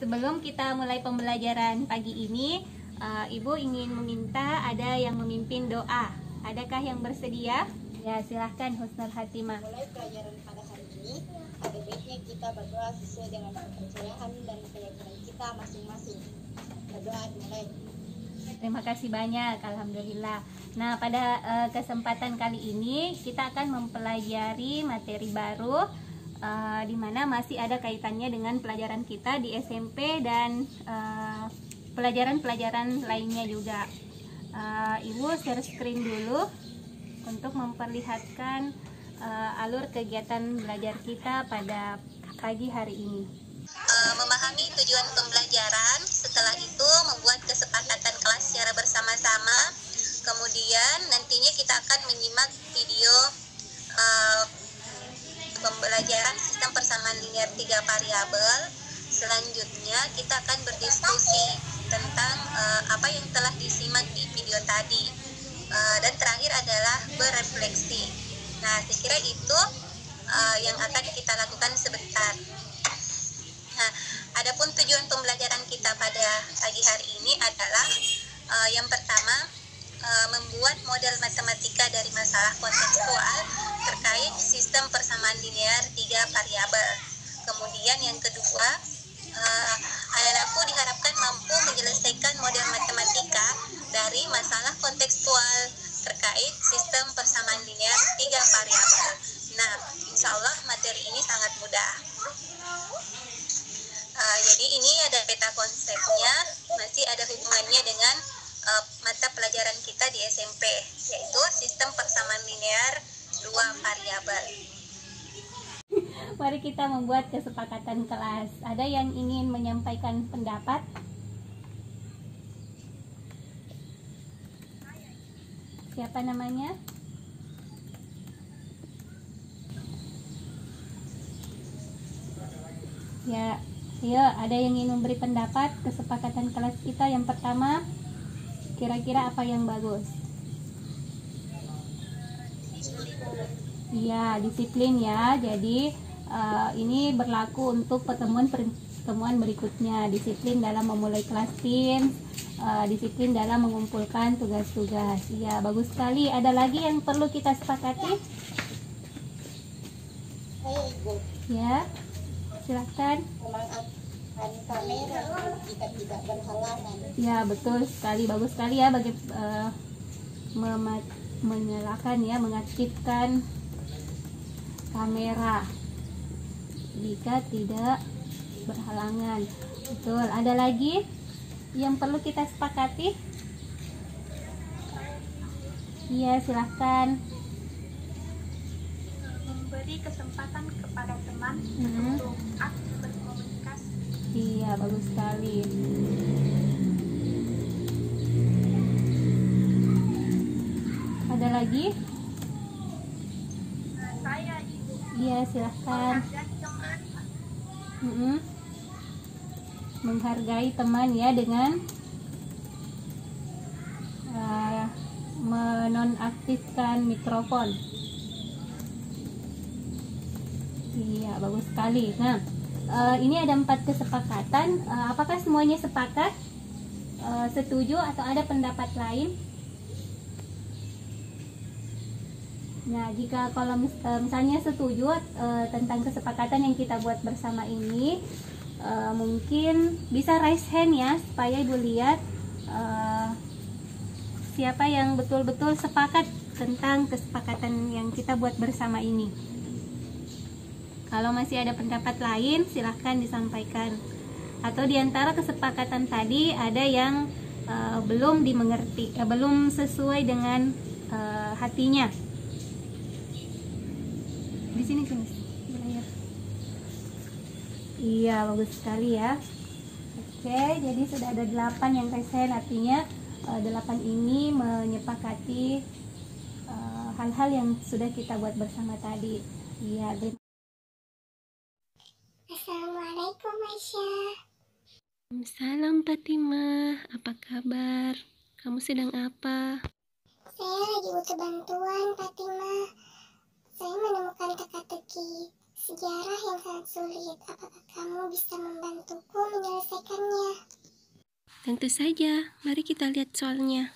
Sebelum kita mulai pembelajaran pagi ini, Ibu ingin meminta ada yang memimpin doa. Adakah yang bersedia? Ya, silahkan Husnul Hatimah. Mulai pelajaran pada hari ini, ada baiknya kita berdoa sesuai dengan kepercayaan dan keyakinan kita masing-masing. Berdoa dimulai. Terima kasih banyak, alhamdulillah. Nah, pada kesempatan kali ini kita akan mempelajari materi baru di mana masih ada kaitannya dengan pelajaran kita di SMP dan pelajaran-pelajaran lainnya juga. Ibu share screen dulu untuk memperlihatkan alur kegiatan belajar kita pada pagi hari ini. Memahami tujuan pembelajaran, setelah itu membuat kesepakatan kelas secara bersama-sama. Kemudian nantinya kita akan menyimak video pembelajaran sistem persamaan linear 3 variabel. Selanjutnya kita akan berdiskusi tentang apa yang telah disimak di video tadi. Dan terakhir adalah berefleksi. Nah, saya kira itu yang akan kita lakukan sebentar. Nah, adapun tujuan pembelajaran kita pada pagi hari ini adalah yang pertama, membuat model matematika dari masalah kontekstual terkait sistem persamaan linear 3 variabel. Kemudian yang kedua, anak-anakku diharapkan mampu menyelesaikan model matematika dari masalah kontekstual terkait sistem persamaan linear 3 variabel. Nah, insya Allah materi ini sangat mudah. Jadi ini ada peta konsepnya, masih ada hubungannya dengan mata pelajaran kita di SMP, yaitu sistem persamaan linear 2 variabel. Mari kita membuat kesepakatan kelas. Ada yang ingin menyampaikan pendapat? Siapa namanya? Ya, ada yang ingin memberi pendapat kesepakatan kelas kita yang pertama. Kira-kira apa yang bagus? Iya, disiplin ya. Jadi ini berlaku untuk pertemuan berikutnya. Disiplin dalam memulai kelas tim, disiplin dalam mengumpulkan tugas-tugas. Iya, bagus sekali. Ada lagi yang perlu kita sepakati? Ya, silakan. Kamera jika tidak berhalangan. Ya, betul sekali, bagus sekali ya bagi menyalakan ya, mengaktifkan kamera jika tidak berhalangan. Betul. Ada lagi yang perlu kita sepakati? Iya, silahkan. Memberi kesempatan kepada teman untuk aktif berkomunikasi. Iya, bagus sekali. Ada lagi? Saya Ibu. Iya, silahkan. Menghargai teman ya dengan menonaktifkan mikrofon. Iya, bagus sekali. Nah, ini ada 4 kesepakatan. Apakah semuanya sepakat? Setuju atau ada pendapat lain? Nah, jika kalau misalnya setuju tentang kesepakatan yang kita buat bersama ini, mungkin bisa raise hand ya, supaya Ibu lihat siapa yang betul-betul sepakat tentang kesepakatan yang kita buat bersama ini. Kalau masih ada pendapat lain, silahkan disampaikan. Atau diantara kesepakatan tadi ada yang belum dimengerti, belum sesuai dengan hatinya. Di sini sini. Iya, bagus sekali ya. Oke, jadi sudah ada 8 yang resen, artinya 8 ini menyepakati hal-hal yang sudah kita buat bersama tadi. Iya. Assalamualaikum Aisyah. Salam Fatimah, apa kabar? Kamu sedang apa? Saya lagi butuh bantuan Fatimah. Saya menemukan teka-teki sejarah yang sangat sulit. Apakah kamu bisa membantuku menyelesaikan menyelesaikannya? Tentu saja, mari kita lihat soalnya.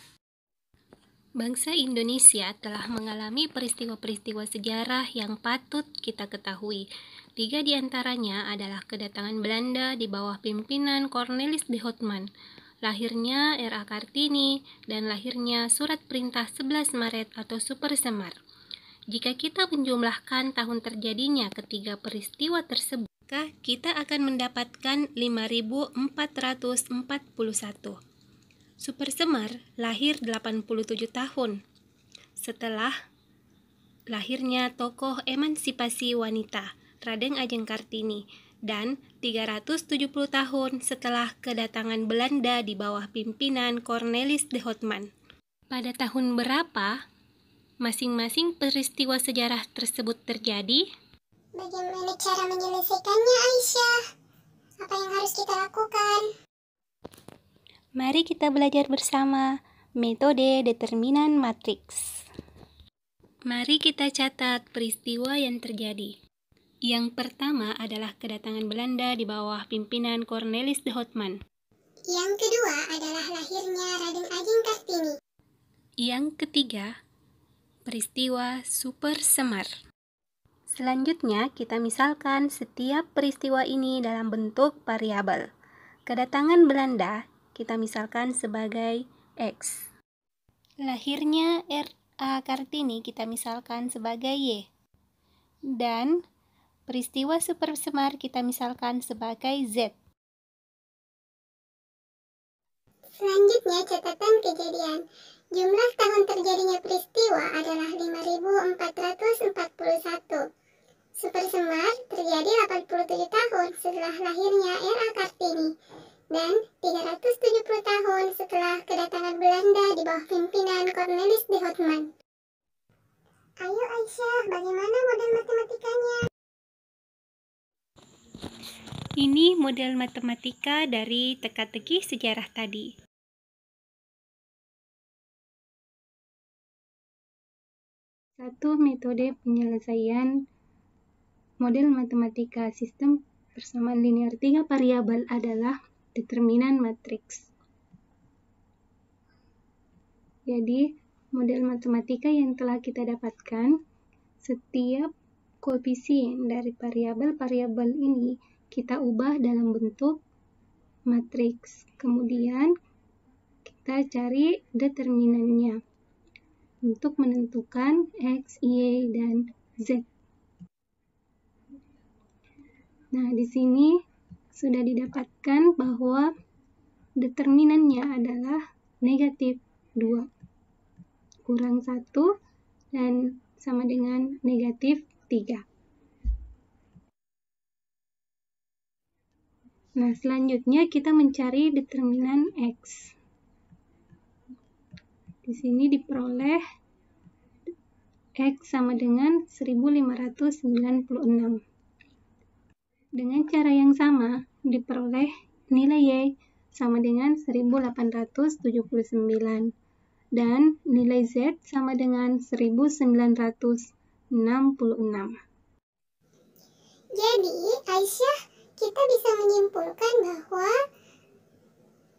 Bangsa Indonesia telah mengalami peristiwa-peristiwa sejarah yang patut kita ketahui. 3 di antaranya adalah kedatangan Belanda di bawah pimpinan Cornelis de Houtman, lahirnya R.A. Kartini, dan lahirnya Surat Perintah 11 Maret atau Super Semar. Jika kita menjumlahkan tahun terjadinya ketiga peristiwa tersebut, maka kita akan mendapatkan 5.441. Super Semar lahir 87 tahun setelah lahirnya tokoh emansipasi wanita Raden Ajeng Kartini dan 370 tahun setelah kedatangan Belanda di bawah pimpinan Cornelis de Houtman. Pada tahun berapa masing-masing peristiwa sejarah tersebut terjadi? Bagaimana cara menyelesaikannya, Aisyah? Apa yang harus kita lakukan? Mari kita belajar bersama metode determinan matriks. Mari kita catat peristiwa yang terjadi. Yang pertama adalah kedatangan Belanda di bawah pimpinan Cornelis de Houtman. Yang kedua adalah lahirnya Raden Ajeng Kartini. Yang ketiga, peristiwa Super Semar. Selanjutnya, kita misalkan setiap peristiwa ini dalam bentuk variabel. Kedatangan Belanda kita misalkan sebagai X. Lahirnya R.A. Kartini kita misalkan sebagai Y. Dan peristiwa Super Semar kita misalkan sebagai Z. Selanjutnya catatan kejadian. Jumlah tahun terjadinya peristiwa adalah 5.441. Super Semar terjadi 87 tahun setelah lahirnya R.A. Kartini dan 370 tahun setelah kedatangan Belanda di bawah pimpinan Cornelis de Houtman. Ayo Aisyah, bagaimana model matematikanya? Ini model matematika dari teka-teki sejarah tadi. Satu metode penyelesaian model matematika sistem persamaan linear 3 variabel adalah determinan matriks. Jadi, model matematika yang telah kita dapatkan, setiap koefisien dari variabel-variabel ini kita ubah dalam bentuk matriks. Kemudian, kita cari determinannya untuk menentukan X, Y, dan Z. Nah, di sini sudah didapatkan bahwa determinannya adalah negatif 2 kurang 1 dan sama dengan negatif 3. Nah, selanjutnya kita mencari determinan X. Di sini diperoleh X sama dengan 1596. Dengan cara yang sama, diperoleh nilai Y sama dengan 1879 dan nilai Z sama dengan 1966. Jadi, Aisyah, kita bisa menyimpulkan bahwa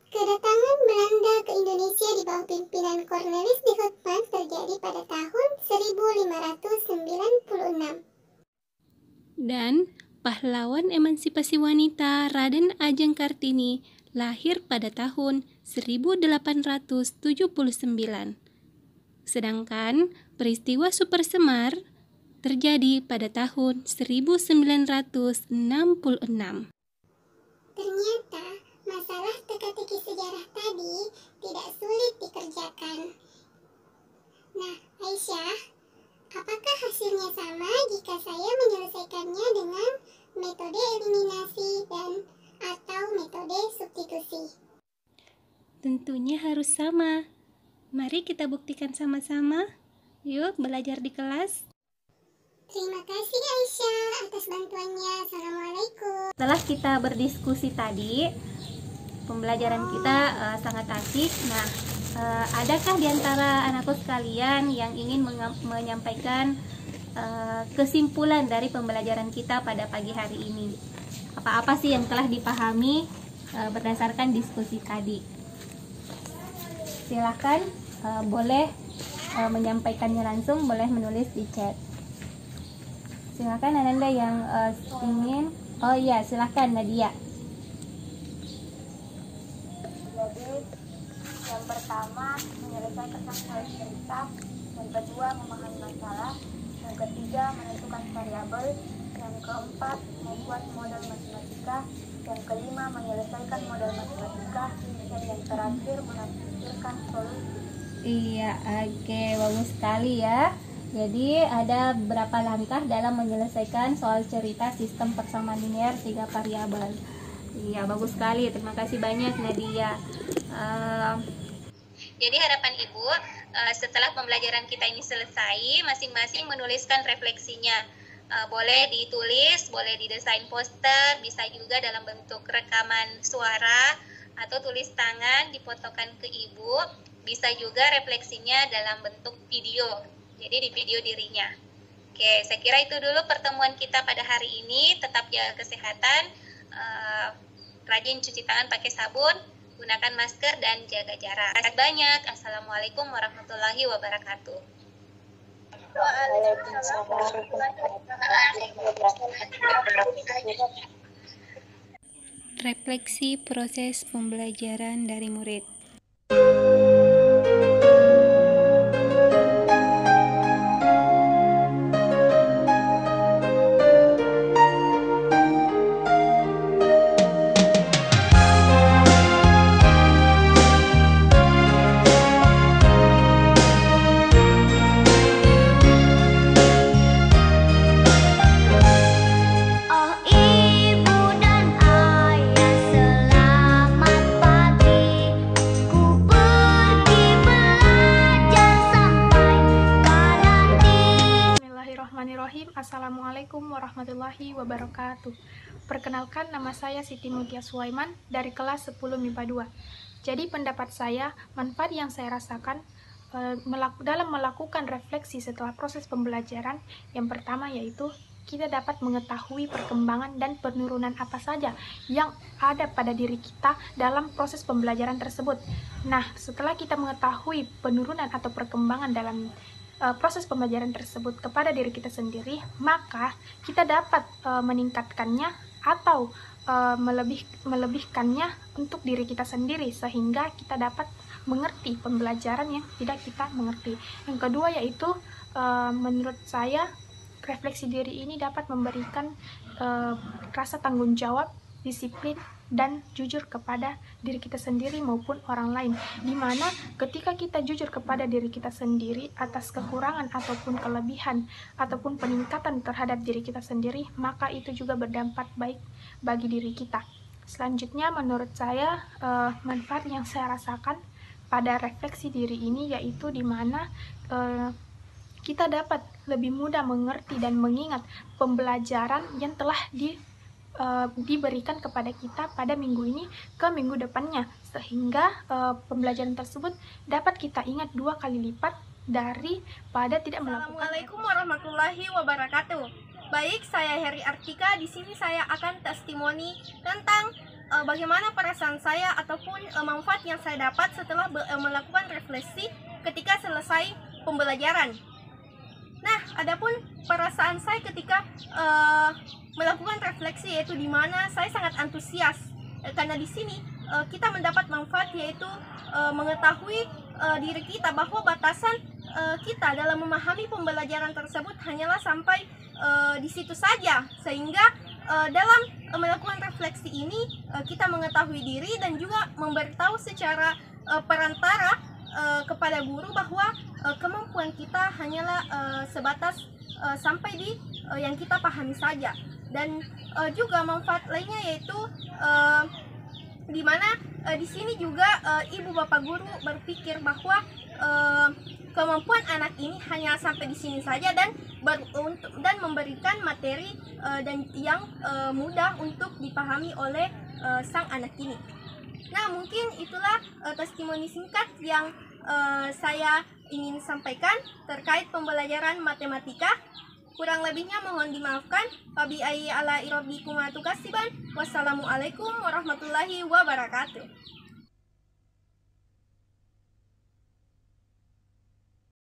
kedatangan Belanda ke Indonesia di bawah pimpinan Cornelis de Houtman terjadi pada tahun 1596. Dan pahlawan emansipasi wanita Raden Ajeng Kartini lahir pada tahun 1879. Sedangkan peristiwa Super Semar terjadi pada tahun 1966. Ternyata masalah teka-teki sejarah tadi tidak sulit dikerjakan. Nah, Aisyah, apakah hasilnya sama jika saya menyelesaikannya dengan metode eliminasi dan atau metode substitusi? Tentunya harus sama. Mari kita buktikan sama-sama. Yuk belajar di kelas. Terima kasih Aisyah atas bantuannya. Assalamualaikum. Setelah kita berdiskusi tadi, pembelajaran kita sangat asik. Nah, adakah di antara anakku sekalian yang ingin menyampaikan kesimpulan dari pembelajaran kita pada pagi hari ini? Apa-apa sih yang telah dipahami berdasarkan diskusi tadi. Silahkan boleh menyampaikannya langsung, boleh menulis di chat. Silahkan Ananda yang ingin. Oh iya, silahkan Nadia. Jadi yang pertama menyelesaikan soal cerita, yang kedua memahami masalah, yang ketiga menentukan variabel, yang keempat membuat model matematika, yang kelima menyelesaikan model matematika, dan yang terakhir menafsirkan solusi. Iya, oke, bagus sekali ya. Jadi ada berapa langkah dalam menyelesaikan soal cerita sistem persamaan linear 3 variabel. Iya, bagus sekali. Terima kasih banyak Nadia. Jadi harapan Ibu, setelah pembelajaran kita ini selesai, masing-masing menuliskan refleksinya. Boleh ditulis, boleh didesain poster, bisa juga dalam bentuk rekaman suara atau tulis tangan difotokan ke Ibu. Bisa juga refleksinya dalam bentuk video, jadi di video dirinya. Oke, saya kira itu dulu pertemuan kita pada hari ini. Tetap jaga kesehatan, rajin cuci tangan pakai sabun, gunakan masker dan jaga jarak. Terima kasih banyak. Assalamualaikum warahmatullahi wabarakatuh. Refleksi proses pembelajaran dari murid. Assalamualaikum warahmatullahi wabarakatuh. Perkenalkan, nama saya Siti Mutia Sulaiman dari kelas 10 MIPA 2. Jadi pendapat saya, manfaat yang saya rasakan dalam melakukan refleksi setelah proses pembelajaran, yang pertama yaitu kita dapat mengetahui perkembangan dan penurunan apa saja yang ada pada diri kita dalam proses pembelajaran tersebut. Nah, setelah kita mengetahui penurunan atau perkembangan dalam proses pembelajaran tersebut kepada diri kita sendiri, maka kita dapat meningkatkannya atau melebihkannya untuk diri kita sendiri, sehingga kita dapat mengerti pembelajaran yang tidak kita mengerti. Yang kedua yaitu menurut saya refleksi diri ini dapat memberikan rasa tanggung jawab, disiplin, dan jujur kepada diri kita sendiri maupun orang lain, dimana ketika kita jujur kepada diri kita sendiri atas kekurangan ataupun kelebihan ataupun peningkatan terhadap diri kita sendiri, maka itu juga berdampak baik bagi diri kita. Selanjutnya menurut saya manfaat yang saya rasakan pada refleksi diri ini yaitu dimana kita dapat lebih mudah mengerti dan mengingat pembelajaran yang telah diberikan kepada kita pada minggu ini ke minggu depannya, sehingga pembelajaran tersebut dapat kita ingat 2 kali lipat daripada tidak melakukan. Assalamualaikum warahmatullahi wabarakatuh. Baik, saya Heri Artika. Di sini saya akan testimoni tentang bagaimana perasaan saya ataupun manfaat yang saya dapat setelah melakukan refleksi ketika selesai pembelajaran. Nah, adapun perasaan saya ketika melakukan refleksi yaitu di mana saya sangat antusias karena di sini kita mendapat manfaat yaitu mengetahui diri kita bahwa batasan kita dalam memahami pembelajaran tersebut hanyalah sampai di situ saja, sehingga dalam melakukan refleksi ini kita mengetahui diri dan juga memberitahu secara perantara kepada guru bahwa kemampuan kita hanyalah sebatas sampai di yang kita pahami saja. Dan juga manfaat lainnya yaitu di mana di sini juga ibu bapak guru berpikir bahwa kemampuan anak ini hanya sampai di sini saja dan memberikan materi dan yang mudah untuk dipahami oleh sang anak ini. Nah, mungkin itulah testimoni singkat yang saya ingin sampaikan terkait pembelajaran matematika. Kurang lebihnya mohon dimaafkan. Wabillahi ala irabbikum wa tukasiban. Wassalamualaikum warahmatullahi wabarakatuh.